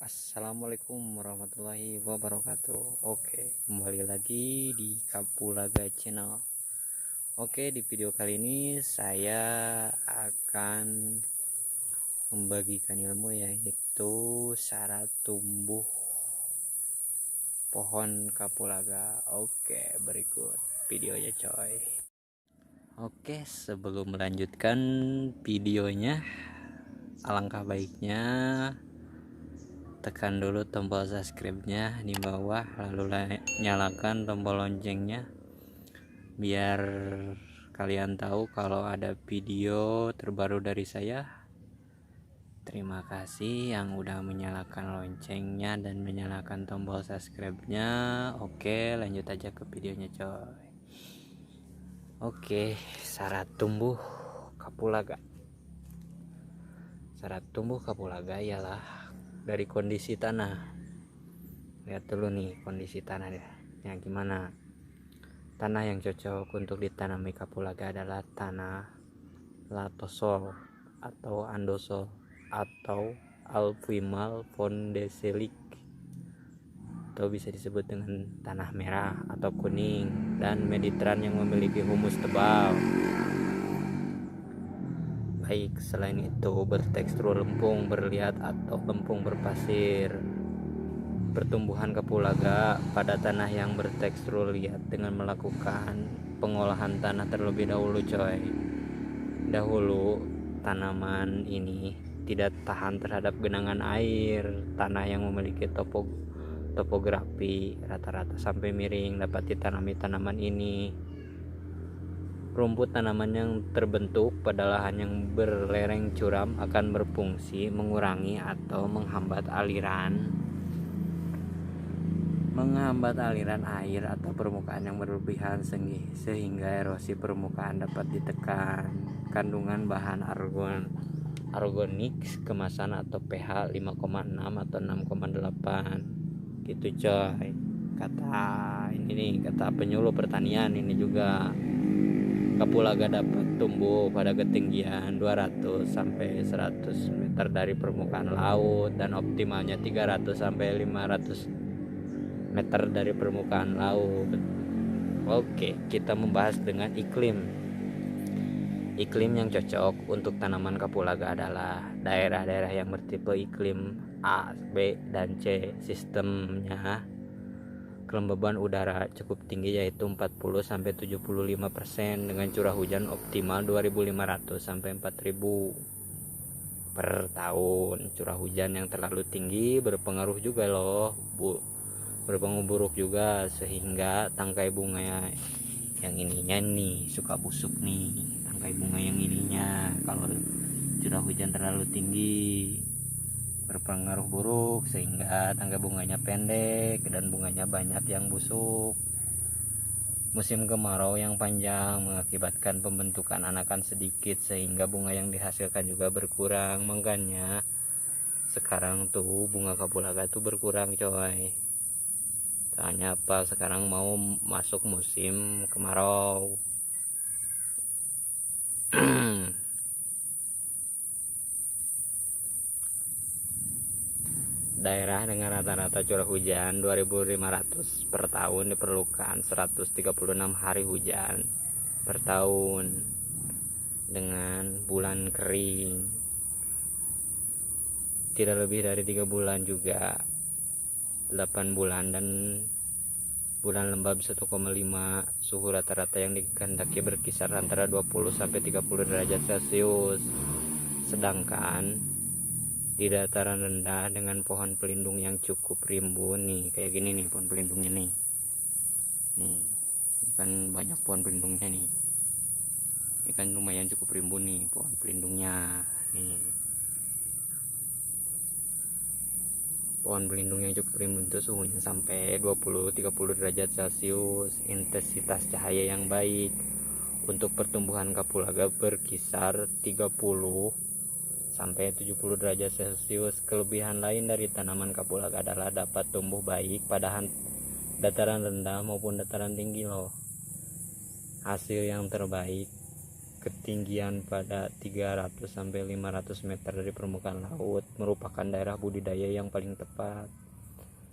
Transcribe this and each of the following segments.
Assalamualaikum warahmatullahi wabarakatuh. Oke, kembali lagi di Kapulaga Channel. Oke, di video kali ini saya akan membagikan ilmu yaitu syarat tumbuh pohon kapulaga. Oke, berikut videonya coy. Oke, sebelum melanjutkan videonya, alangkah baiknya tekan dulu tombol subscribe-nya di bawah, lalu nyalakan tombol loncengnya biar kalian tahu kalau ada video terbaru dari saya. Terima kasih yang udah menyalakan loncengnya dan menyalakan tombol subscribe-nya. Oke, lanjut aja ke videonya coy. Oke, syarat tumbuh kapulaga. Syarat tumbuh kapulaga ialah dari kondisi tanah. Lihat dulu nih kondisi tanah ya, gimana. Tanah yang cocok untuk ditanami kapulaga adalah tanah latosol atau andosol atau alfuimal fondesilik, atau bisa disebut dengan tanah merah atau kuning dan meditran yang memiliki humus tebal. Baik, selain itu bertekstur lempung berliat atau lempung berpasir. Pertumbuhan kapulaga pada tanah yang bertekstur liat dengan melakukan pengolahan tanah terlebih dahulu coy. Dahulu tanaman ini tidak tahan terhadap genangan air. Tanah yang memiliki topografi rata-rata sampai miring dapat ditanami tanaman ini. Rumput tanaman yang terbentuk pada lahan yang berlereng curam akan berfungsi mengurangi atau menghambat aliran air atau permukaan yang berlebihan sehingga erosi permukaan dapat ditekan. Kandungan bahan organik kemasan atau pH 5,6 atau 6,8 gitu coy. Kata penyuluh pertanian ini juga. Kapulaga dapat tumbuh pada ketinggian 200 sampai 100 meter dari permukaan laut dan optimalnya 300 sampai 500 meter dari permukaan laut. Oke, kita membahas dengan iklim. Iklim yang cocok untuk tanaman kapulaga adalah daerah-daerah yang bertipe iklim A, B, dan C. Sistemnya kelembaban udara cukup tinggi yaitu 40 sampai 75% dengan curah hujan optimal 2.500 sampai 4.000 per tahun. Curah hujan yang terlalu tinggi berpengaruh juga loh, berpengaruh buruk juga sehingga tangkai bunga yang ininya nih suka busuk nih, tangkai bunga yang ininya kalau curah hujan terlalu tinggi berpengaruh buruk sehingga tangkai bunganya pendek dan bunganya banyak yang busuk. Musim kemarau yang panjang mengakibatkan pembentukan anakan sedikit sehingga bunga yang dihasilkan juga berkurang. Makanya sekarang tuh bunga kapulaga tuh berkurang coy. Soalnya apa? Sekarang mau masuk musim kemarau. Daerah dengan rata-rata curah hujan 2.500 per tahun diperlukan 136 hari hujan per tahun dengan bulan kering tidak lebih dari 3 bulan juga 8 bulan dan bulan lembab 1,5. Suhu rata-rata yang dikehendaki berkisar antara 20 sampai 30 derajat Celcius. Sedangkan di dataran rendah dengan pohon pelindung yang cukup rimbun nih, kayak gini nih pohon pelindungnya nih kan banyak pohon pelindungnya nih, ini kan lumayan cukup rimbun nih pohon pelindungnya nih. Pohon pelindung yang cukup rimbun itu suhunya sampai 20-30 derajat Celcius. Intensitas cahaya yang baik untuk pertumbuhan kapulaga berkisar 30 sampai 70 derajat Celcius. Kelebihan lain dari tanaman kapulaga adalah dapat tumbuh baik pada dataran rendah maupun dataran tinggi loh. Hasil yang terbaik ketinggian pada 300 sampai 500 meter dari permukaan laut, merupakan daerah budidaya yang paling tepat.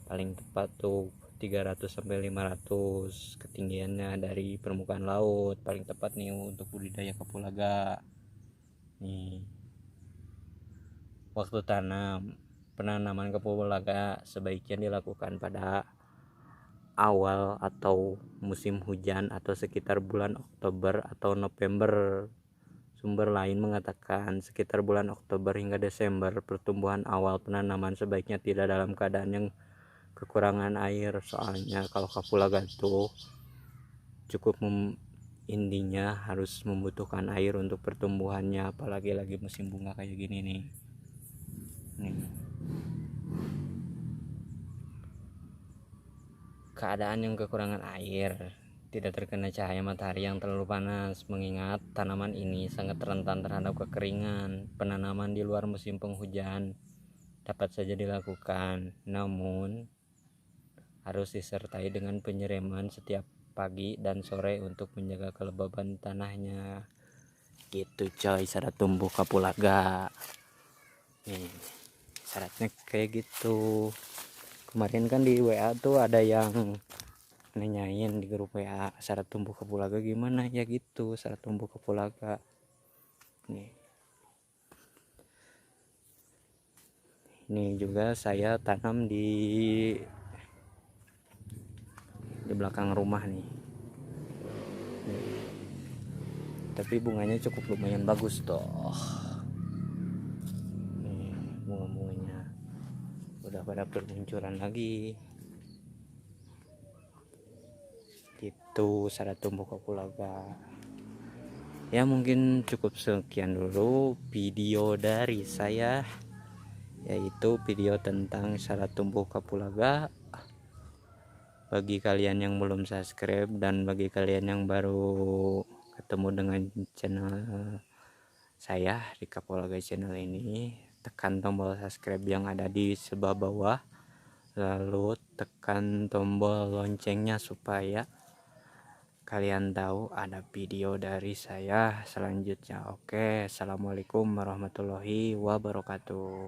Paling tepat tuh 300 sampai 500 ketinggiannya dari permukaan laut, paling tepat nih untuk budidaya kapulaga. Nih, waktu tanam, penanaman kapulaga sebaiknya dilakukan pada awal atau musim hujan atau sekitar bulan Oktober atau November. Sumber lain mengatakan sekitar bulan Oktober hingga Desember. Pertumbuhan awal penanaman sebaiknya tidak dalam keadaan yang kekurangan air, soalnya kalau kapulaga tuh cukup indinya harus membutuhkan air untuk pertumbuhannya, apalagi lagi musim bunga kayak gini nih. Keadaan yang kekurangan air, tidak terkena cahaya matahari yang terlalu panas, mengingat tanaman ini sangat rentan terhadap kekeringan. Penanaman di luar musim penghujan dapat saja dilakukan, namun harus disertai dengan penyiraman setiap pagi dan sore untuk menjaga kelembaban tanahnya. Gitu coy, syarat tumbuh kapulaga. Nih, syaratnya kayak gitu. Kemarin kan di WA tuh ada yang nanyain di grup WA syarat tumbuh kapulaga gimana ya, gitu syarat tumbuh kapulaga. Nih, ini juga saya tanam di belakang rumah nih. Tapi bunganya cukup lumayan bagus toh. Nih, bunga-bunganya udah pada bermunculan lagi. Gitu syarat tumbuh kapulaga. Ya mungkin cukup sekian dulu video dari saya, yaitu video tentang syarat tumbuh kapulaga. Bagi kalian yang belum subscribe dan bagi kalian yang baru ketemu dengan channel saya di Kapulaga channel ini, tekan tombol subscribe yang ada di sebelah bawah, lalu tekan tombol loncengnya supaya kalian tahu ada video dari saya selanjutnya. Oke, assalamualaikum warahmatullahi wabarakatuh.